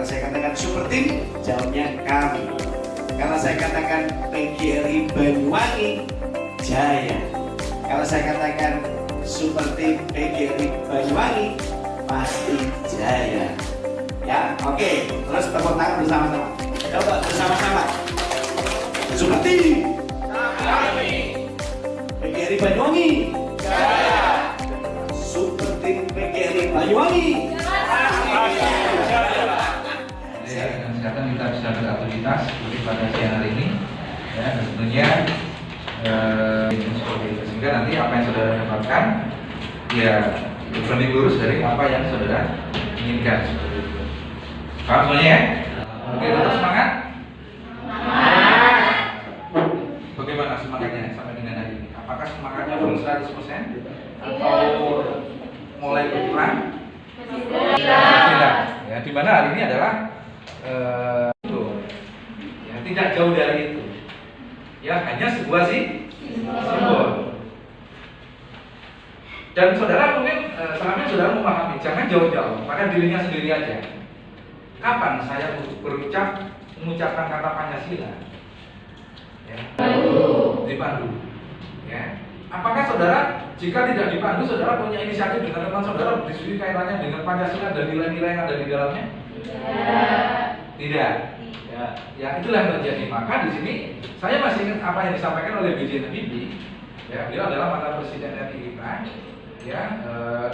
saya katakan super team, jawabnya kami. Kalau saya katakan PGRI Banyuwangi, Jaya. Kalau saya katakan super team PGRI Banyuwangi, pasti Jaya. Ya, oke. Terus tepuk tangan bersama-sama. Coba bersama-sama. Super team kami. PGRI Banyuwangi, Jaya. Super team PGRI Banyuwangi, dengan kesehatan kita bisa beraktivitas seperti pada siang hari ini, ya, dan tentunya seperti itu. Sehingga nanti apa yang saudara dapatkan, ya berbanding lurus dari apa yang saudara inginkan. Seperti itu. Paham semuanya ya? Oke, tetap semangat. Bagaimana semangatnya sampai dengan hari ini? Apakah semangatnya belum 100% atau mulai berkurang? Tidak. Ya, di mana hari ini adalah itu, ya, tidak jauh dari itu. Ya, hanya sebuah simbol. Dan saudara mungkin selama ini saudara memahami, jangan jauh-jauh pada dirinya sendiri aja. Kapan saya mengucapkan kata Pancasila? Ya. Dipandu. Ya. Apakah saudara jika tidak dipandu, saudara punya inisiatif dengan teman saudara berdiskusi kaitannya dengan Pancasila dan nilai-nilai yang ada di dalamnya? Tidak. Ya, itulah yang terjadi. Maka di sini saya masih ingat apa yang disampaikan oleh B.J. Habibie. Ya, beliau adalah mantan presiden RI kita. Ya,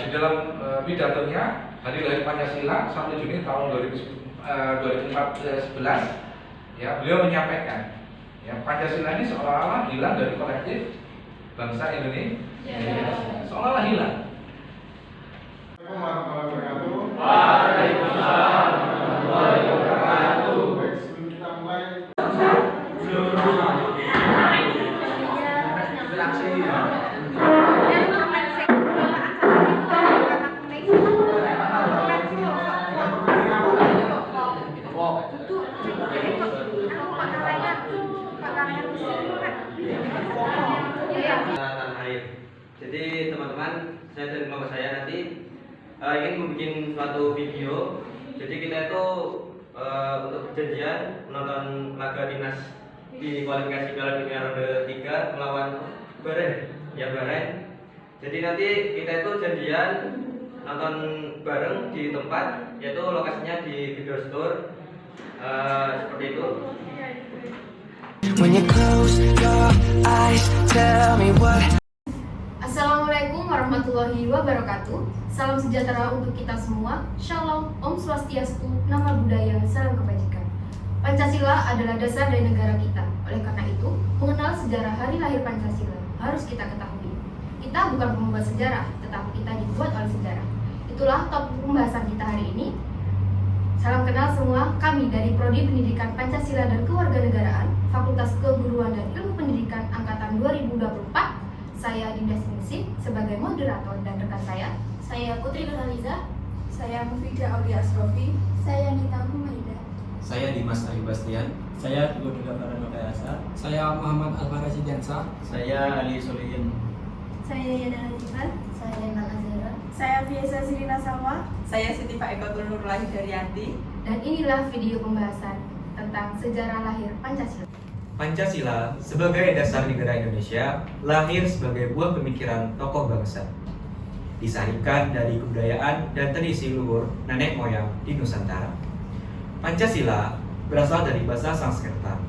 di dalam pidatonya hari lahir Pancasila 1 Juni tahun 2011, ya, beliau menyampaikan, ya, Pancasila ini seolah-olah hilang dari kolektif bangsa Indonesia. Seolah-olah hilang. Waalaikumsalam warahmatullahi wabarakatuh. Baik, sebelum kita mulai, tanah air. Jadi teman-teman, saya dan kelompok saya nanti ingin membuat suatu video. Jadi kita itu untuk perjanjian menonton laga timnas di kualifikasi Piala Dunia ronde 3 melawan Bahrain. Jadi nanti kita itu janjian nonton bareng di tempat, yaitu lokasinya di Gedor Store. Seperti itu. When you close your eyes, tell me what. Assalamualaikum warahmatullahi wabarakatuh. Salam sejahtera untuk kita semua. Shalom, Om Swastiastu, Nama Budaya, Salam Kebajikan. Pancasila adalah dasar dari negara kita. Oleh karena itu, mengenal sejarah hari lahir Pancasila harus kita ketahui. Kita bukan pembuat sejarah, tetapi kita dibuat oleh sejarah. Itulah topik pembahasan kita hari ini. Salam kenal semua, kami dari Prodi Pendidikan Pancasila dan Kewarganegaraan, Fakultas Keguruan dan Ilmu Pendidikan Angkatan 2024. Saya Dinda Siningsih sebagai moderator dan rekan saya Putri Nurhaliza, saya Mufidah Aulia Asrofi, saya Nita Humaida, saya Dimas Ayu Bastian, saya Teguh Farano Kayasa, saya Muhammad Al-Farasi Jansa, saya Ali Solihin, saya Yana Najibah, saya Iman Azhara, saya Fiesa Sirina Salwa, saya Siti Faekatul Nurlahi Daryanti. Dan inilah video pembahasan tentang sejarah lahir Pancasila. Pancasila sebagai dasar negara Indonesia lahir sebagai buah pemikiran tokoh bangsa. Disarikan dari kebudayaan dan tradisi luhur nenek moyang di Nusantara. Pancasila berasal dari bahasa Sanskerta.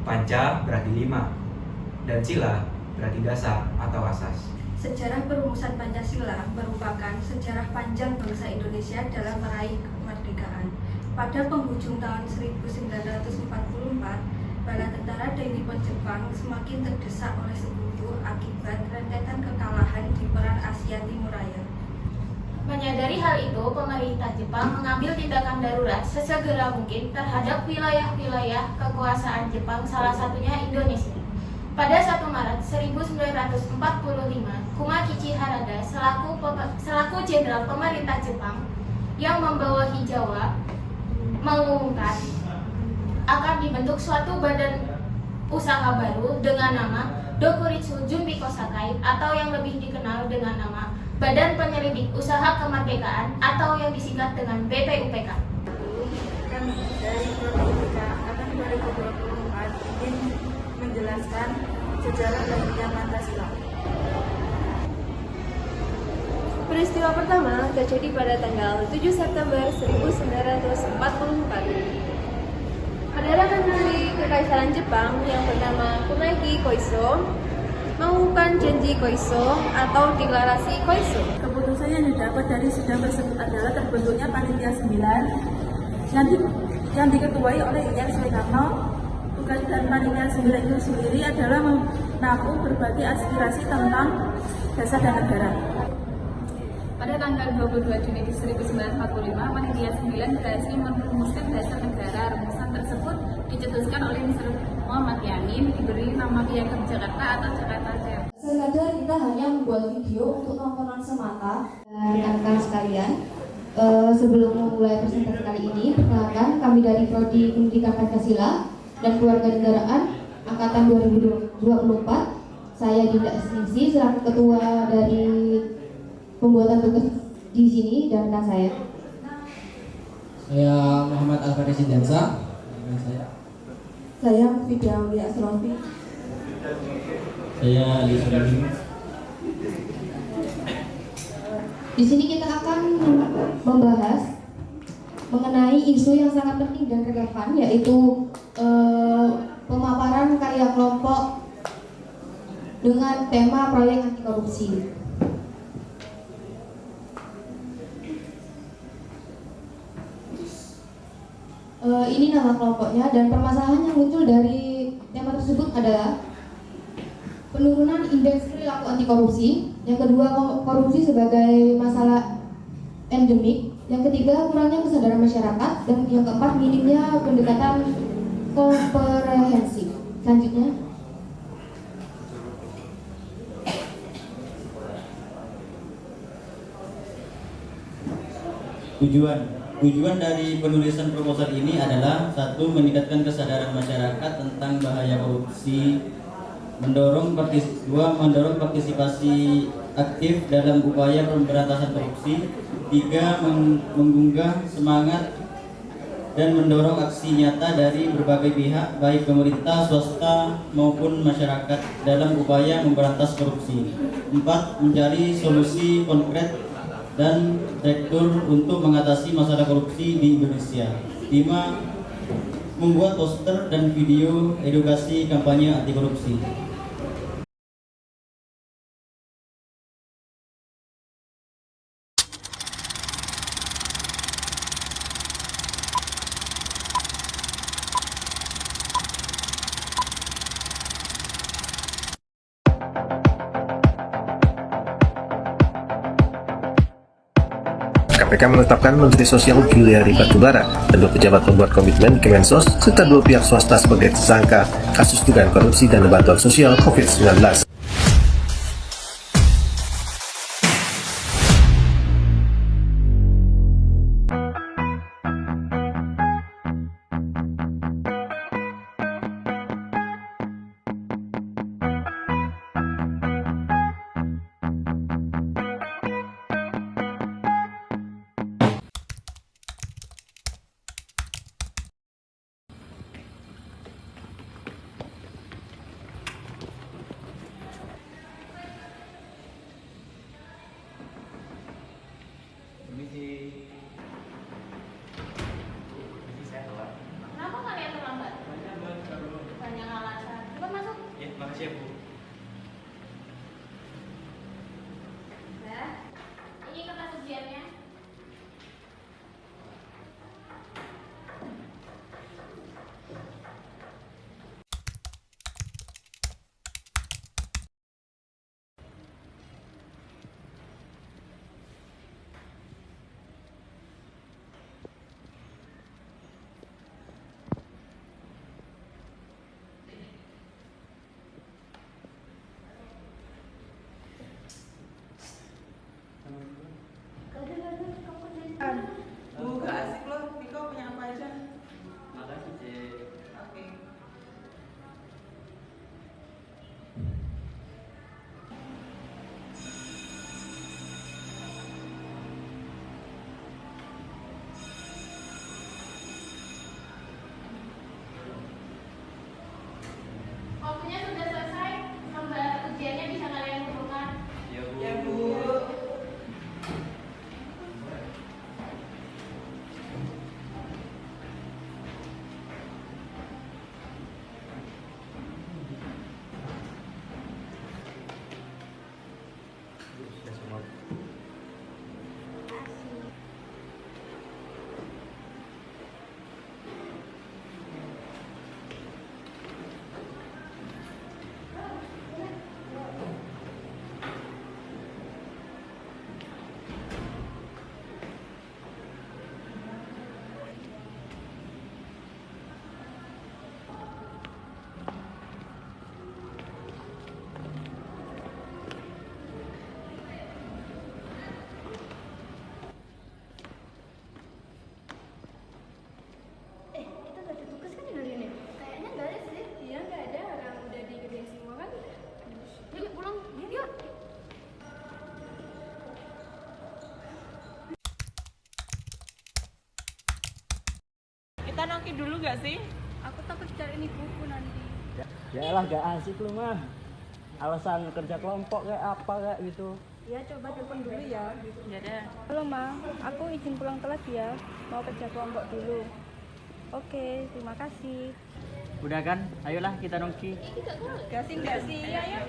Panca berarti 5 dan sila berarti dasar atau asas. Sejarah perumusan Pancasila merupakan sejarah panjang bangsa Indonesia dalam meraih kemerdekaan. Pada penghujung tahun 1944, bala tentara Dainippon Jepang semakin terdesak oleh sekutu akibat rentetan kekalahan di Perang Asia Timur Raya. Menyadari hal itu, pemerintah Jepang mengambil tindakan darurat sesegera mungkin terhadap wilayah-wilayah kekuasaan Jepang, salah satunya Indonesia. Pada 1 Maret 1945, Kumakichi Harada selaku jenderal pemerintah Jepang yang membawahi Jawa mengumumkan akan dibentuk suatu badan usaha baru dengan nama Dokuritsu Junbi Kosakai atau yang lebih dikenal dengan nama Badan Penyelidik Usaha Kemerdekaan atau yang disingkat dengan BPUPK. Dan menjelaskan sejarah lahirnya Pancasila. Peristiwa pertama terjadi pada tanggal 7 September 1944. Perdana Menteri Kekaisaran Jepang yang bernama Kunaiki Koiso mengumumkan janji Koiso atau deklarasi Koiso. Keputusan yang didapat dari sidang tersebut adalah terbentuknya Panitia 9 yang diketuai oleh Ian Soekarno. Tugas dari Panitia 9 itu sendiri adalah menampung berbagai aspirasi tentang bangsa dan negara. Pada tanggal 22 Juni 1945, Panitia 9 berhasil merumuskan dasar negara. Rumusan tersebut dicetuskan oleh Mr. Muhammad Yamin, diberi nama Piagam Jakarta atau Jakarta Jaya. Sengaja kita hanya membuat video untuk tontonan semata. Rekan-rekan sekalian, sebelum memulai presentasi kali ini, perkenalkan kami dari Prodi Pendidikan Pancasila dan Kewarganegaraan Angkatan 2024. Saya Dinda Ningsi selaku ketua dari pembuatan tugas di sini dan rekan saya. Saya Muhammad Alfarisi Dansa. Saya Mufidah Aulia Asrofi. Saya Ali Solihin. Di sini kita akan membahas mengenai isu yang sangat penting dan relevan, yaitu pemaparan karya kelompok dengan tema proyek anti korupsi. Ini nama kelompoknya, dan permasalahan yang muncul dari tema tersebut adalah penurunan indeks perilaku anti korupsi, yang kedua korupsi sebagai masalah endemik, yang ketiga kurangnya kesadaran masyarakat, dan yang keempat minimnya pendekatan komprehensif. Selanjutnya, Tujuan dari penulisan proposal ini adalah satu, meningkatkan kesadaran masyarakat tentang bahaya korupsi, mendorong partisipasi aktif dalam upaya pemberantasan korupsi, tiga, menggugah semangat dan mendorong aksi nyata dari berbagai pihak, baik pemerintah, swasta maupun masyarakat dalam upaya memberantas korupsi. 4, mencari solusi konkret dan struktur untuk mengatasi masalah korupsi di Indonesia. 5, membuat poster dan video edukasi kampanye anti korupsi. KPK menetapkan Menteri Sosial Juliari Batubara dan 2 pejabat pembuat komitmen Kemensos serta 2 pihak swasta sebagai tersangka kasus dugaan korupsi dan bantuan sosial COVID-19. Kita nongki dulu gak sih? Aku takut cari buku nanti. Ya lah gak asik lu mah. Alasan kerja kelompok kayak apa kayak gitu. Ya coba telepon dulu ya. Ya deh. Halo Ma, aku izin pulang telat ya. Mau kerja kelompok dulu. Oke, terima kasih. Udah kan? Ayolah kita nongki. Gak sih, ya.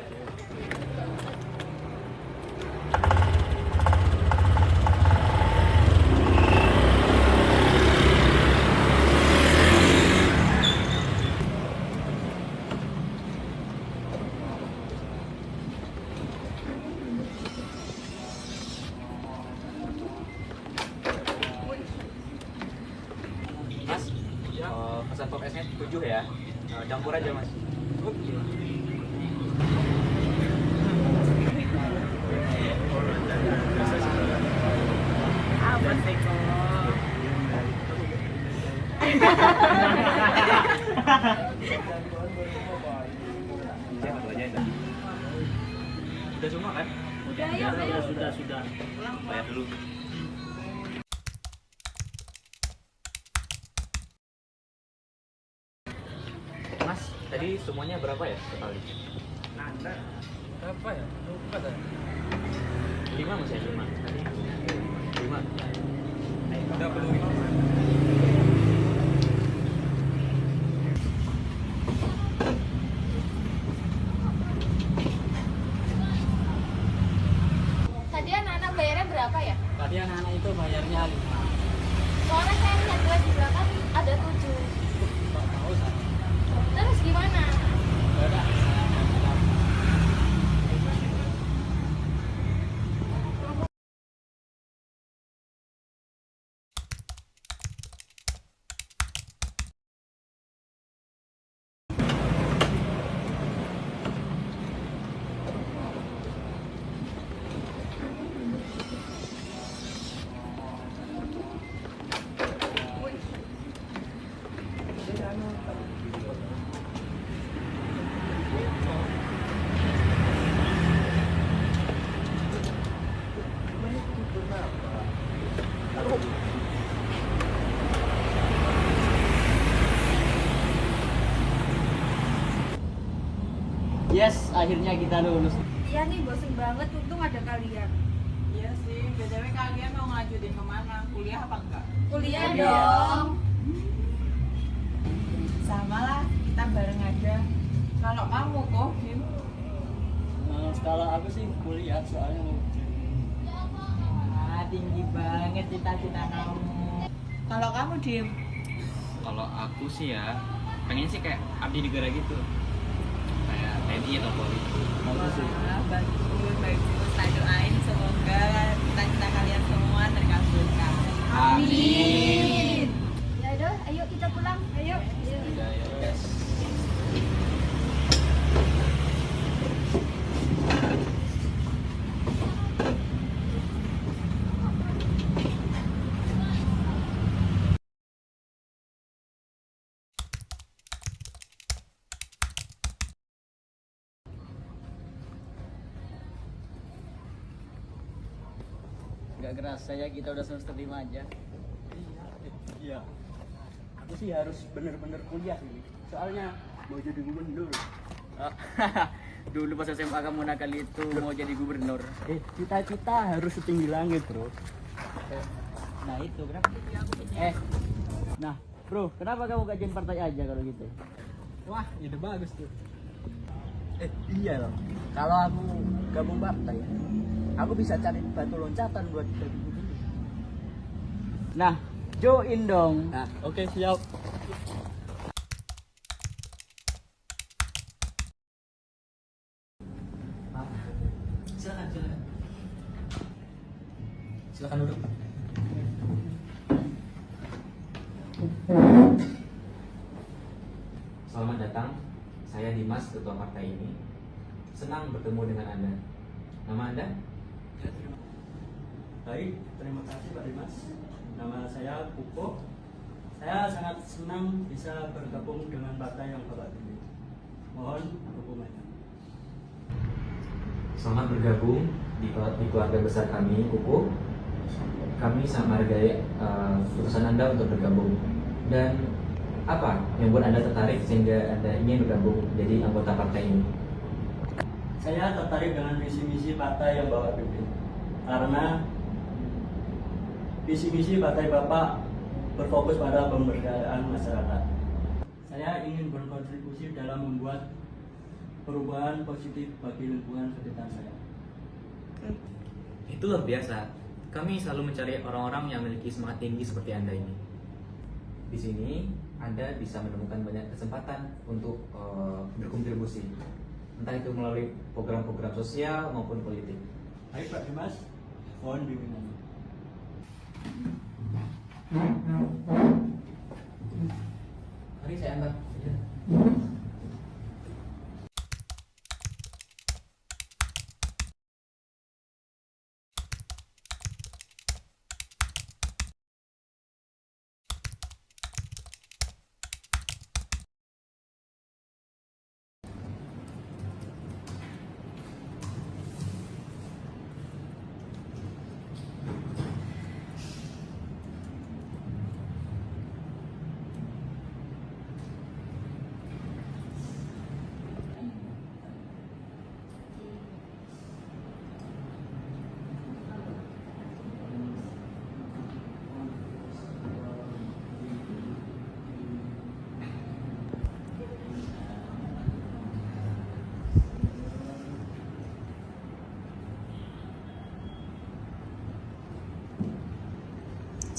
Mas, pesan pop esnya 7 ya. Campur aja mas. Apa sih kok? Udah semua kan? Udah, ayo. Sudah. Bayar dulu. Mas, tadi semuanya berapa ya sekali? Anda berapa ya? Lupa dah. 5 mas ya, 5 tadi. 5. Udah perlu 5. Tadi anak-anak bayarnya berapa ya? Tadi anak-anak itu bayarnya 5. Soalnya saya lihat jelas di belakang ada 7. Nggak tahu saya. Terus gimana? Ya udah, saya mau bilang. Yes, akhirnya kita lulus. Iya nih, bosen banget. Untung ada kalian. Iya sih, BTW kalian mau ngajuin kemana? Kuliah apa enggak? Kuliah dong. Sama lah, kita bareng aja. Kalau kamu kok, Kim? Kalau aku sih kuliah soalnya mau Tinggi banget cita-cita kamu. Kalau kamu, Dim? Kalau aku sih ya, pengen sih kayak abdi negara gitu. Kayak TNI atau Polri. bagus sih. Bagus. Saya doain semoga cita-cita kalian semua terkabulkan. Amin. Ya udah, ayo kita pulang. Ayo. Yes. Gak kerasa ya kita udah semester 5 aja. Iya. Aku sih harus bener-bener kuliah ini. Soalnya mau jadi gubernur. Dulu pas SMA kamu nakal itu mau jadi gubernur. Cita-cita harus setinggi langit, bro. Nah itu kenapa? Nah bro, kenapa kamu gak join partai aja kalau gitu? Wah, ide bagus tuh. Iya loh. Kalau aku gabung partai, aku bisa cari batu loncatan buat jadi gubernur. Nah, join dong. Nah, oke, siap. Silakan duduk. Selamat datang, saya Dimas, ketua partai ini. Senang bertemu dengan Anda. Nama Anda? Baik, terima kasih Pak Dimas. Nama saya Kupo. Saya sangat senang bisa bergabung dengan partai yang Bapak pilih. Mohon dukungannya. Selamat bergabung di keluarga besar kami, Kupo. Kami sangat menghargai keputusan Anda untuk bergabung. Dan apa yang membuat Anda tertarik sehingga Anda ingin bergabung menjadi anggota partai ini? Saya tertarik dengan visi misi partai yang Bapak pimpin karena visi misi partai Bapak berfokus pada pemberdayaan masyarakat. Saya ingin berkontribusi dalam membuat perubahan positif bagi lingkungan sekitar saya. Itu luar biasa. Kami selalu mencari orang-orang yang memiliki semangat tinggi seperti Anda ini. Di sini Anda bisa menemukan banyak kesempatan untuk berkontribusi, entah itu melalui program-program sosial maupun politik. Baik Pak Dimas, mohon bimbingannya. Mari saya antar.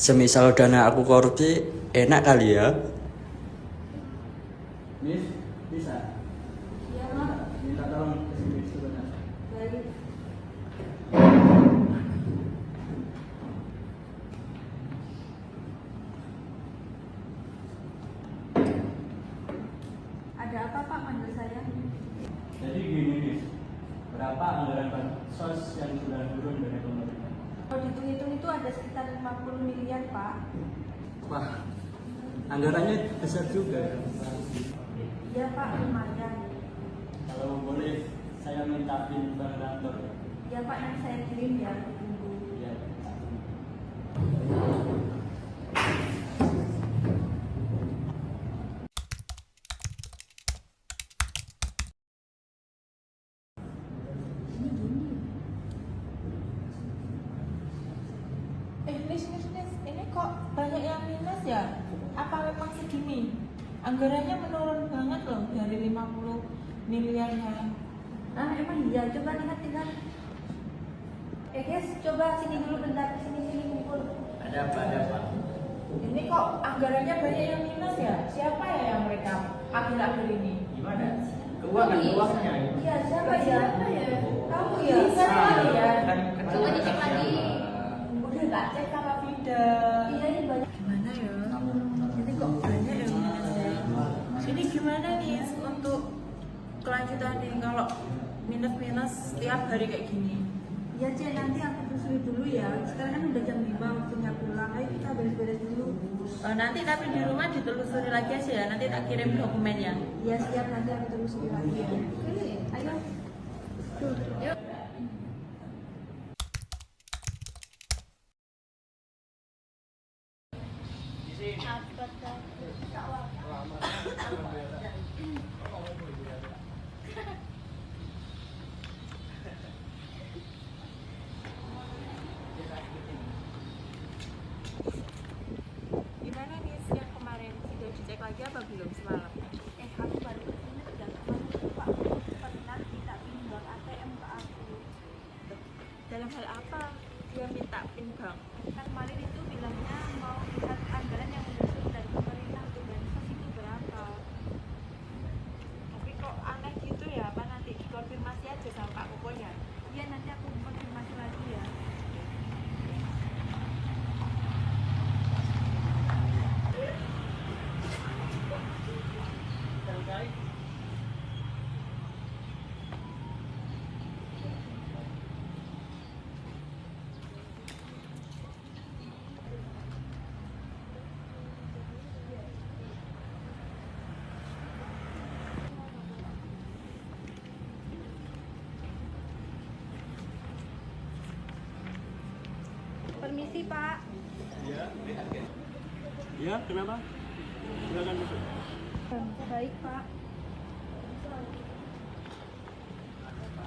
Semisal dana aku korupsi, enak kali ya? Miss, bisa? Iya, Mas. Minta tolong kesini sebentar. Baik. Ada apa Pak manggil saya? Jadi gini Miss, berapa anggaran bansos yang sudah turun dari pemerintah? Kalau dihitung-hitung itu ada sekitar 50 miliar Pak. Wah, anggarannya besar juga. Iya Pak, lumayan. Kalau boleh, saya minta PIN bank kantor. Iya Pak, nanti saya kirim ya. Ditunggu. Ya. Nis, ini kok banyak yang minus ya? Apa memang segini? Anggarannya menurun banget loh dari 50 miliarnya. Ah, emang iya, coba lihat. Guys, coba sini dulu bentar, sini kumpul. Ada apa? Ini kok anggarannya banyak yang minus ya? Siapa ya yang mereka akhir-akhir ini? Gimana? Keuangannya. Iya, siapa ya? Kamu ya? Bisa ya? Coba dicek lagi. Udah tak cek sama Vida. Iya, ini banyak. Gimana ya? Ini kok banyak yang minus ya? Ini gimana nih untuk kelanjutan nih kalau minus tiap hari kayak gini? Ya Cek, nanti aku telusuri dulu ya. Sekarang kan udah jam 5 waktunya pulang. Ayo kita beres-beres dulu. Nanti tapi di rumah ditelusuri lagi aja ya. Nanti tak kirim dokumennya. Iya siap, nanti aku telusuri lagi ya. Oke, ayo. Yuk. Gimana nih yang kemarin sudah dicek lagi apa belum semalam? Aku baru kesini dan kemarin Pak pernah minta pin bank ATM ke aku. Dalam hal apa dia minta pin bank? Kan kemarin itu bilangnya mau lihat anggaran yang muncul dari pemerintah untuk bansos itu berapa. Tapi kok aneh gitu ya? Apa nanti dikonfirmasi aja sama Pak Koko ya? Iya, nanti aku konfirmasi lagi ya. Permisi Pak. Ya, kenapa? Silakan masuk. Baik, Pak.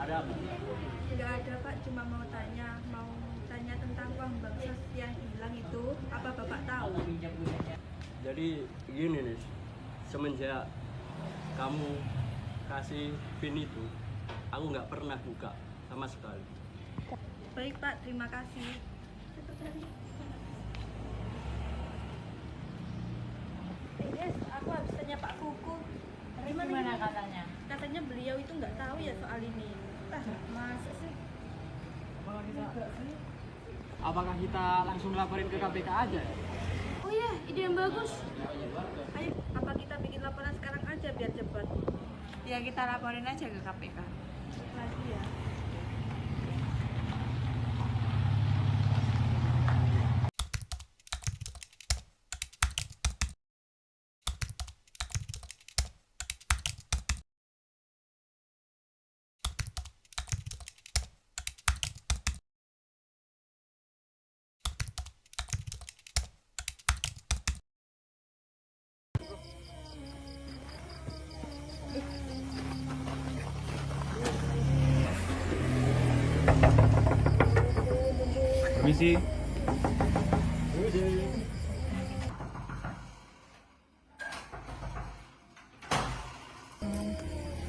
Ada apa? Tidak ada, Pak. Cuma mau tanya tentang uang bansos yang hilang itu. Apa Bapak tahu? Jadi gini nih, semenjak kamu kasih pin itu, aku nggak pernah buka sama sekali. Baik, Pak. Terima kasih. Yes, aku habis tanya Pak Kuku. Gimana katanya? Katanya beliau itu nggak tahu ya soal ini. Masa sih? Apakah kita langsung laporin ke KPK aja? Oh iya, ide yang bagus. Ayo, apa kita bikin laporan sekarang aja biar cepat? Ya, kita laporin aja ke KPK. Lagi ya. Permisi.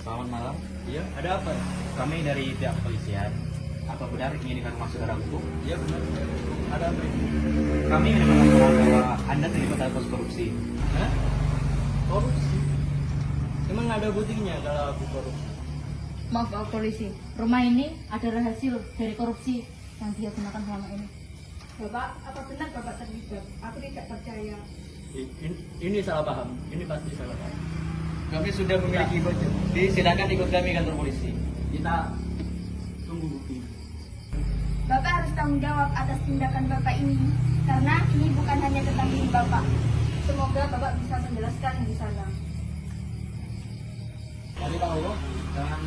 Selamat malam. Iya, ada apa? Kami dari pihak kepolisian. Apa benar ini rumah saudara hukum? Iya benar. Ada apa? Kami mendapat laporan bahwa Anda terlibat dalam kasus korupsi. Hah? Korupsi? Emang ada buktinya kalau aku korupsi? Maaf Pak Polisi, rumah ini adalah hasil dari korupsi yang dia gunakan selama ini. Bapak, apa benar Bapak terlibat? Aku tidak percaya. Ini salah paham. Ini pasti salah paham. Kami sudah memiliki bukti. Silakan ikut kami kantor polisi. Kita tunggu bukti. Bapak harus tanggung jawab atas tindakan Bapak ini, karena ini bukan hanya tentang diri Bapak. Semoga Bapak bisa menjelaskan di sana. Mari Pak Olo, jangan.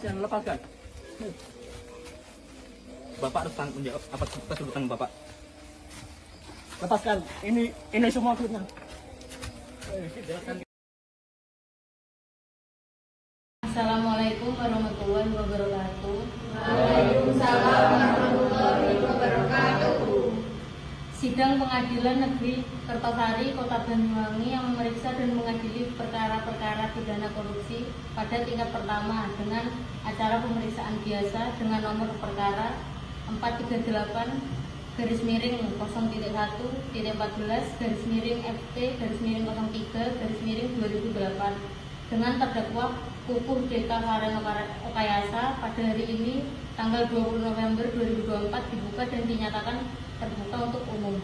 Lepaskan. Bapak harus tanggung jawab atas kebutuhan Bapak. Lepaskan. Ini semua fitnah. Assalamualaikum warahmatullahi wabarakatuh. Waalaikumsalam warahmatullahi wabarakatuh. Sidang Pengadilan Negeri Kertosari, Kota Banyuwangi yang memeriksa dan mengadili perkara-perkara pidana korupsi pada tingkat pertama dengan acara pemeriksaan biasa dengan nomor perkara 438-014-FT-03-2008 dengan terdakwa Kukuh DK Kareng Okayasa pada hari ini tanggal 20 November 2024 dibuka dan dinyatakan terbuka untuk umum.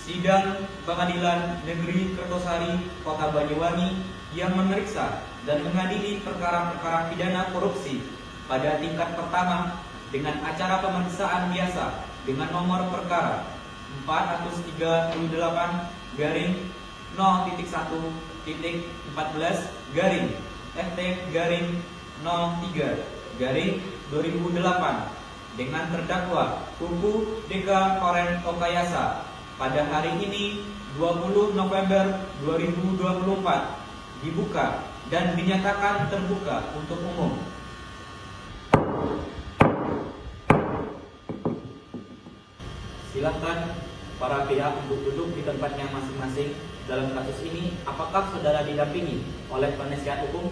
Sidang Pengadilan Negeri Kertosari, Kota Banyuwangi yang memeriksa dan mengadili perkara-perkara pidana korupsi pada tingkat pertama dengan acara pemeriksaan biasa dengan nomor perkara 403/08-FT-03-2008 dengan terdakwa Kuku DK Kareng Okayasa pada hari ini 20 November 2024 dibuka dan dinyatakan terbuka untuk umum. Silakan para pihak untuk duduk di tempatnya masing-masing. Dalam kasus ini, apakah saudara didampingi oleh penasihat hukum?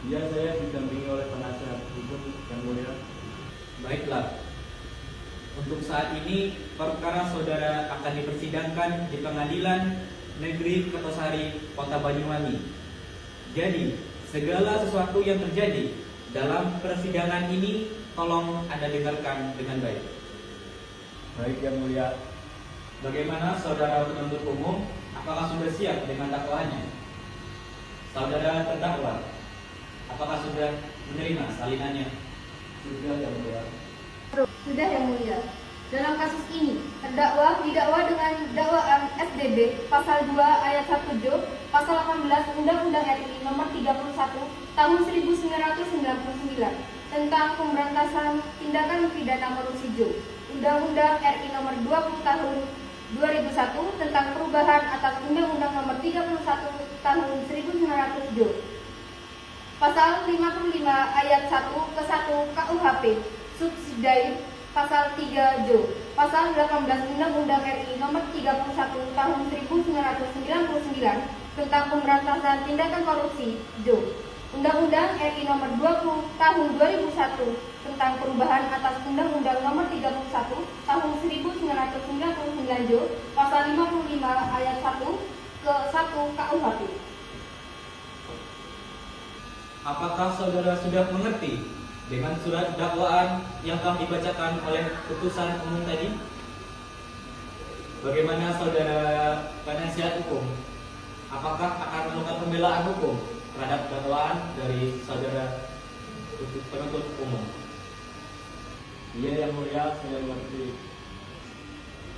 Iya, saya didampingi oleh penasihat hukum yang mulia. Baiklah. Untuk saat ini, perkara saudara akan dipersidangkan di Pengadilan Negeri Kertosari, Kota Banyuwangi. Jadi, segala sesuatu yang terjadi dalam persidangan ini, tolong Anda dengarkan dengan baik. Baik yang mulia. Bagaimana saudara penuntut umum? Apakah sudah siap dengan dakwaannya? Saudara terdakwa, apakah sudah menerima salinannya? Sudah yang mulia. Sudah yang mulia. Dalam kasus ini, terdakwa didakwa dengan dakwaan SDB pasal 2 ayat 1 J, pasal 18 Undang-Undang RI nomor 31 tahun 1999 tentang pemberantasan tindakan pidana korupsi J. Undang-Undang RI Nomor 20 Tahun 2001 tentang perubahan atas Undang-Undang Nomor 31 Tahun 1900 Jo. Pasal 55 ayat 1 ke 1 KUHP subsidiary Pasal 3 Jo. Pasal 18 Undang-Undang RI Nomor 31 Tahun 1999 tentang pemberantasan tindakan korupsi Jo. Undang-Undang RI Nomor 20 Tahun 2001 tentang perubahan atas Undang-Undang Nomor 31 Tahun 1999 Jo. Pasal 55 ayat 1 ke 1 KUHP. Apakah saudara sudah mengerti dengan surat dakwaan yang telah dibacakan oleh putusan umum tadi? Bagaimana saudara penasihat hukum? Apakah akan melakukan pembelaan hukum terhadap dakwaan dari saudara penuntut umum? Iya yang mulia, saya mengerti.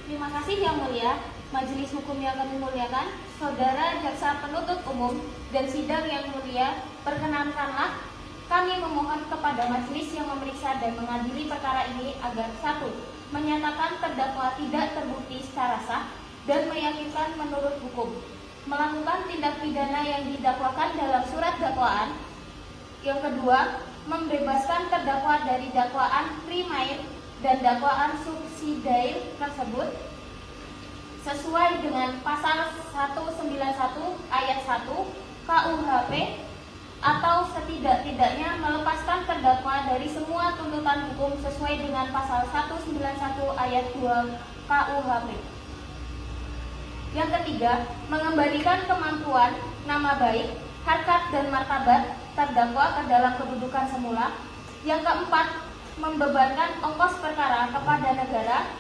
Terima kasih Yang Mulia. Majelis hukum yang kami muliakan, saudara jaksa penuntut umum dan sidang yang mulia, perkenankanlah kami memohon kepada majelis yang memeriksa dan mengadili perkara ini agar 1. Menyatakan terdakwa tidak terbukti secara sah dan meyakinkan menurut hukum melakukan tindak pidana yang didakwakan dalam surat dakwaan. Yang kedua, membebaskan terdakwa dari dakwaan primair dan dakwaan subsidiar tersebut sesuai dengan pasal 191 ayat 1 KUHP atau setidak-tidaknya melepaskan terdakwa dari semua tuntutan hukum sesuai dengan pasal 191 ayat 2 KUHP. Yang ketiga, mengembalikan kemampuan, nama baik, harkat dan martabat terdakwa ke dalam kedudukan semula. Yang keempat, membebankan ongkos perkara kepada negara,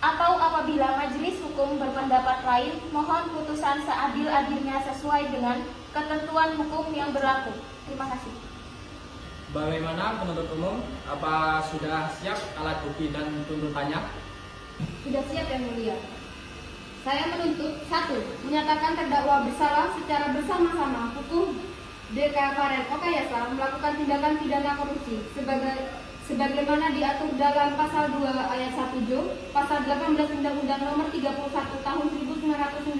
atau apabila majelis hukum berpendapat lain, mohon putusan seadil-adilnya sesuai dengan ketentuan hukum yang berlaku. Terima kasih. Bagaimana penuntut umum? Apa sudah siap alat bukti dan tuntutannya? Sudah siap Yang Mulia. Saya menuntut 1. Menyatakan terdakwa bersalah secara bersama-sama hukum DK Faren Okayasa melakukan tindakan pidana korupsi sebagaimana diatur dalam pasal 2 ayat 1 Jo, pasal 18 Undang-Undang Nomor 31 Tahun 1999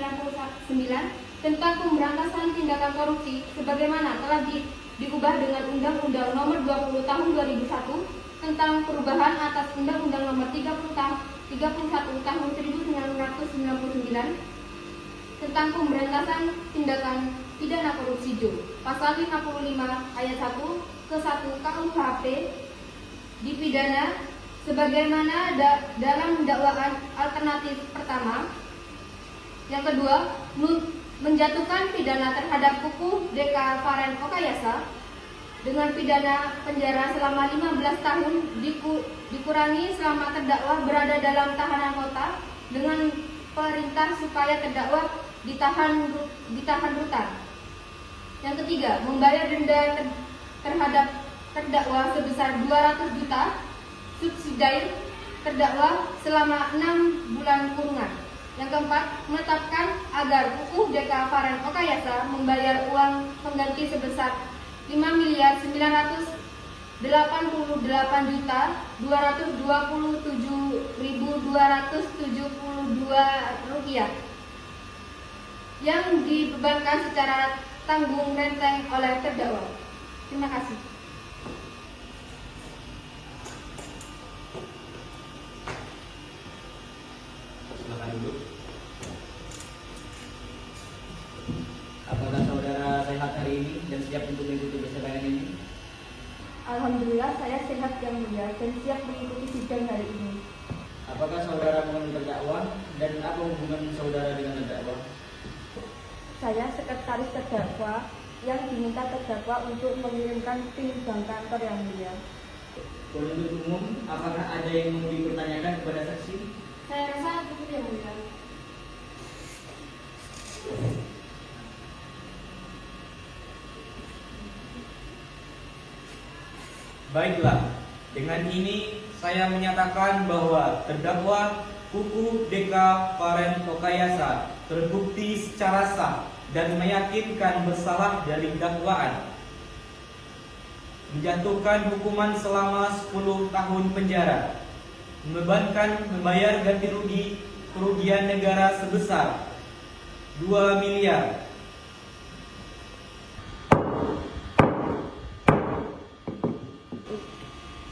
tentang pemberantasan tindakan korupsi sebagaimana telah diubah dengan Undang-Undang Nomor 20 Tahun 2001 tentang perubahan atas Undang-Undang Nomor 31 Tahun 1999 tentang pemberantasan tindakan pidana korupsi Jo. Pasal 55 ayat 1 ke 1 KUHP dipidana sebagaimana dalam dakwaan alternatif pertama. Yang kedua, menjatuhkan pidana terhadap Kuku DK Faren Okayasa dengan pidana penjara selama 15 tahun dikurangi selama terdakwa berada dalam tahanan kota dengan perintah supaya terdakwa ditahan rutan. Yang ketiga, membayar denda terhadap terdakwa sebesar 200 juta subsidiar terdakwa selama 6 bulan kurungan. Yang keempat, menetapkan agar UU DK Faren Okayasa membayar uang pengganti sebesar 5.988.227.272 rupiah yang dibebankan secara tanggung renteng oleh terdakwa. Terima kasih. Silakan duduk. Apakah saudara sehat hari ini dan siap untuk mengikuti persidangan ini? Alhamdulillah saya sehat Yang Mulia dan siap mengikuti sidang hari ini. Apakah saudara mengenal terdakwa dan apa hubungan saudara dengan terdakwa? Saya sekretaris terdakwa yang diminta terdakwa untuk mengirimkan PIN bank kantor Yang Mulia. Penuntut umum, apakah ada yang mau dipertanyakan kepada saksi? Saya rasa cukup Yang Mulia. Baiklah, dengan ini saya menyatakan bahwa terdakwa Kuku DK Faren Okayasa terbukti secara sah dan meyakinkan bersalah dari dakwaan, menjatuhkan hukuman selama 10 tahun penjara membebankan membayar ganti rugi kerugian negara sebesar 2 miliar.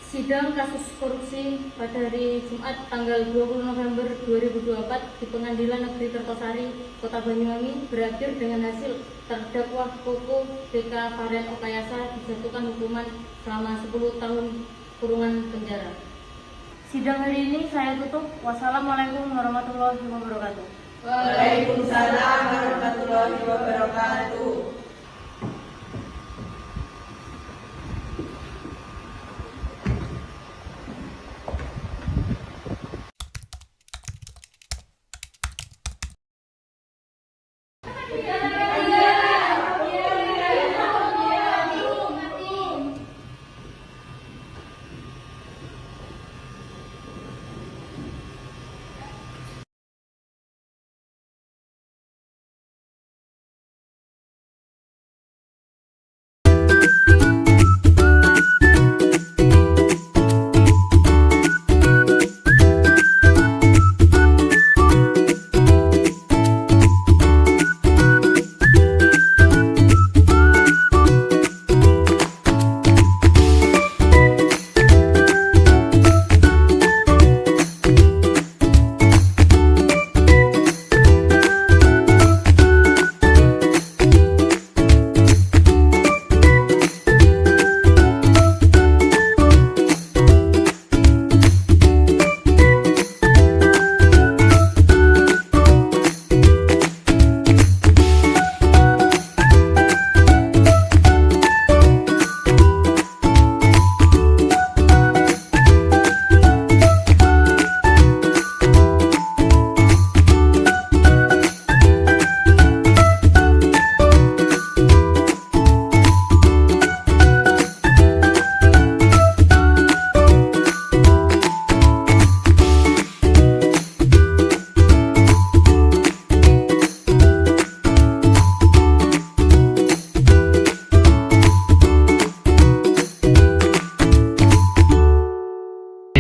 Sidang kasus korupsi pada hari Jumat tanggal 20 November 2024 di Pengadilan Negeri Kertosari, Kota Banyuwangi berakhir dengan hasil terdakwa Koko BK Varian Okayasa dijatuhkan hukuman selama 10 tahun kurungan penjara. Sidang hari ini saya tutup. Wassalamualaikum warahmatullahi wabarakatuh. Waalaikumsalam warahmatullahi wabarakatuh.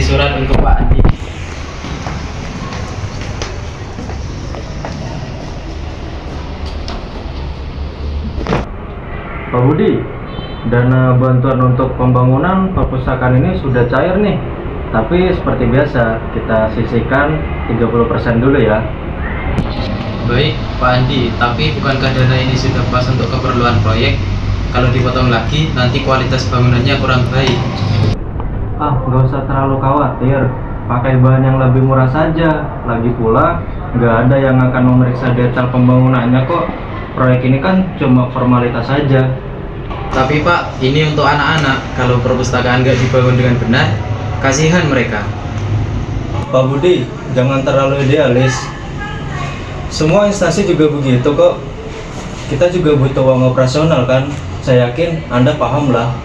Surat untuk Pak Andi. Pak Budi, dana bantuan untuk pembangunan perpustakaan ini sudah cair nih. Tapi seperti biasa, kita sisihkan 30% dulu ya. Baik, Pak Andi, tapi bukankah dana ini sudah pas untuk keperluan proyek? Kalau dipotong lagi, nanti kualitas bangunannya kurang baik. Ah, nggak usah terlalu khawatir. Pakai bahan yang lebih murah saja. Lagi pula, nggak ada yang akan memeriksa detail pembangunannya kok. Proyek ini kan cuma formalitas saja. Tapi Pak, ini untuk anak-anak. Kalau perpustakaan nggak dibangun dengan benar, kasihan mereka. Pak Budi, jangan terlalu idealis. Semua instansi juga begitu kok. Kita juga butuh uang operasional kan. Saya yakin Anda paham lah.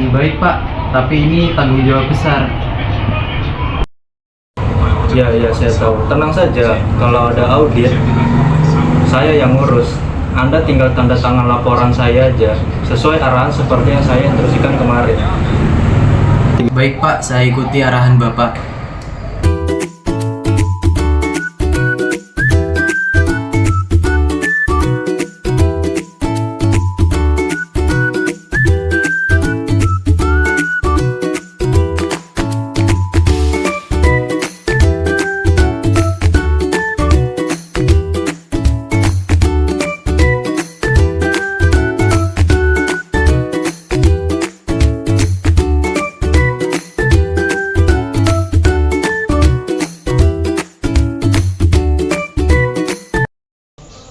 Baik Pak, tapi ini tanggung jawab besar. Ya, saya tahu. Tenang saja, kalau ada audit, saya yang ngurus. Anda tinggal tanda tangan laporan saya aja, sesuai arahan seperti yang saya instruksikan kemarin. Baik Pak, saya ikuti arahan Bapak.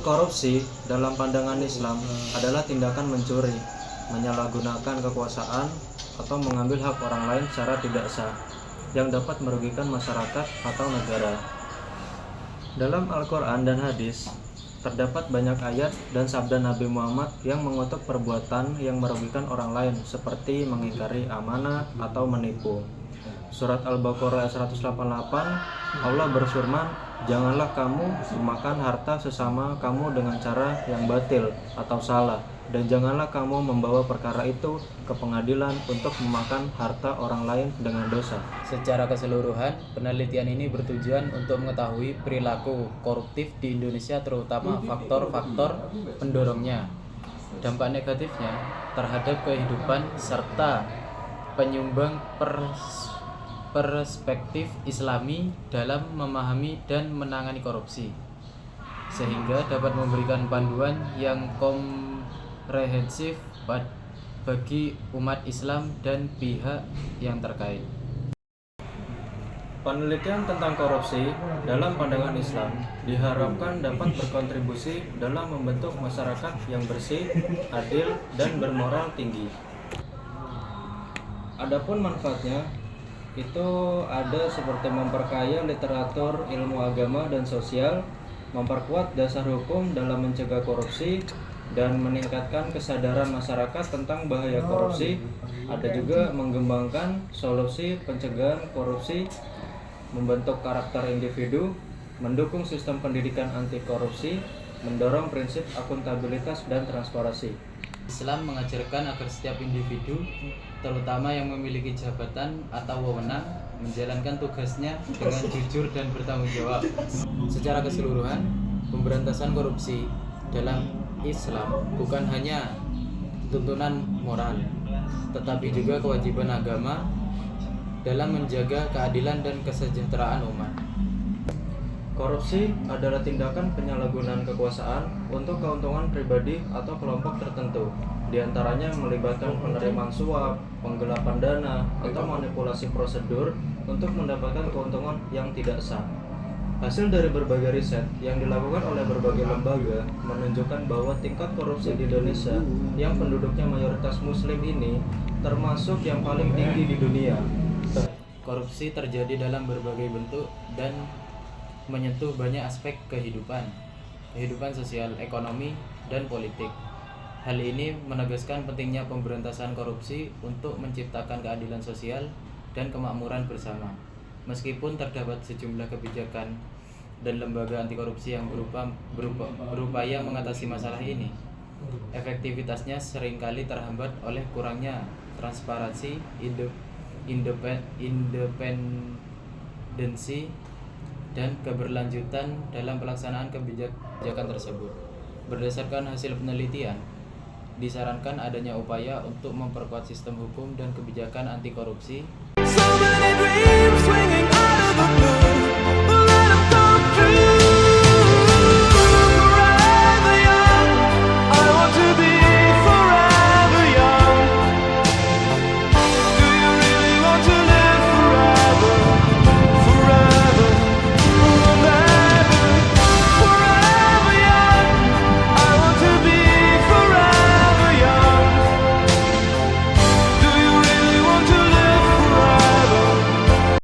Korupsi dalam pandangan Islam adalah tindakan mencuri, menyalahgunakan kekuasaan, atau mengambil hak orang lain secara tidak sah yang dapat merugikan masyarakat atau negara. Dalam Al-Quran dan hadis, terdapat banyak ayat dan sabda Nabi Muhammad yang mengutuk perbuatan yang merugikan orang lain seperti mengingkari amanah atau menipu. Surat Al-Baqarah 188, Allah berfirman, "Janganlah kamu memakan harta sesama kamu dengan cara yang batil atau salah, dan janganlah kamu membawa perkara itu ke pengadilan untuk memakan harta orang lain dengan dosa. Secara keseluruhan, penelitian ini bertujuan untuk mengetahui perilaku koruptif di Indonesia, terutama faktor-faktor pendorongnya, dampak negatifnya terhadap kehidupan, serta penyumbang perspektif Islami dalam memahami dan menangani korupsi, sehingga dapat memberikan panduan yang komprehensif bagi umat Islam dan pihak yang terkait. Penelitian tentang korupsi dalam pandangan Islam diharapkan dapat berkontribusi dalam membentuk masyarakat yang bersih, adil, dan bermoral tinggi. Adapun manfaatnya itu ada seperti memperkaya literatur ilmu agama dan sosial, memperkuat dasar hukum dalam mencegah korupsi, dan meningkatkan kesadaran masyarakat tentang bahaya korupsi. Ada juga mengembangkan solusi pencegahan korupsi, membentuk karakter individu, mendukung sistem pendidikan anti korupsi, mendorong prinsip akuntabilitas dan transparansi. Islam mengajarkan agar setiap individu, terutama yang memiliki jabatan atau wewenang, menjalankan tugasnya dengan jujur dan bertanggung jawab. Secara keseluruhan, pemberantasan korupsi dalam Islam bukan hanya tuntunan moral, tetapi juga kewajiban agama dalam menjaga keadilan dan kesejahteraan umat. Korupsi adalah tindakan penyalahgunaan kekuasaan untuk keuntungan pribadi atau kelompok tertentu, diantaranya melibatkan penerimaan suap, penggelapan dana, atau manipulasi prosedur untuk mendapatkan keuntungan yang tidak sah. Hasil dari berbagai riset yang dilakukan oleh berbagai lembaga menunjukkan bahwa tingkat korupsi di Indonesia yang penduduknya mayoritas muslim ini termasuk yang paling tinggi di dunia. Korupsi terjadi dalam berbagai bentuk dan menyentuh banyak aspek kehidupan sosial, ekonomi, dan politik. Hal ini menegaskan pentingnya pemberantasan korupsi untuk menciptakan keadilan sosial dan kemakmuran bersama. Meskipun terdapat sejumlah kebijakan dan lembaga anti korupsi yang berupaya mengatasi masalah ini, efektivitasnya seringkali terhambat oleh kurangnya transparansi, independensi, dan keberlanjutan dalam pelaksanaan kebijakan tersebut. Berdasarkan hasil penelitian, disarankan adanya upaya untuk memperkuat sistem hukum dan kebijakan anti korupsi.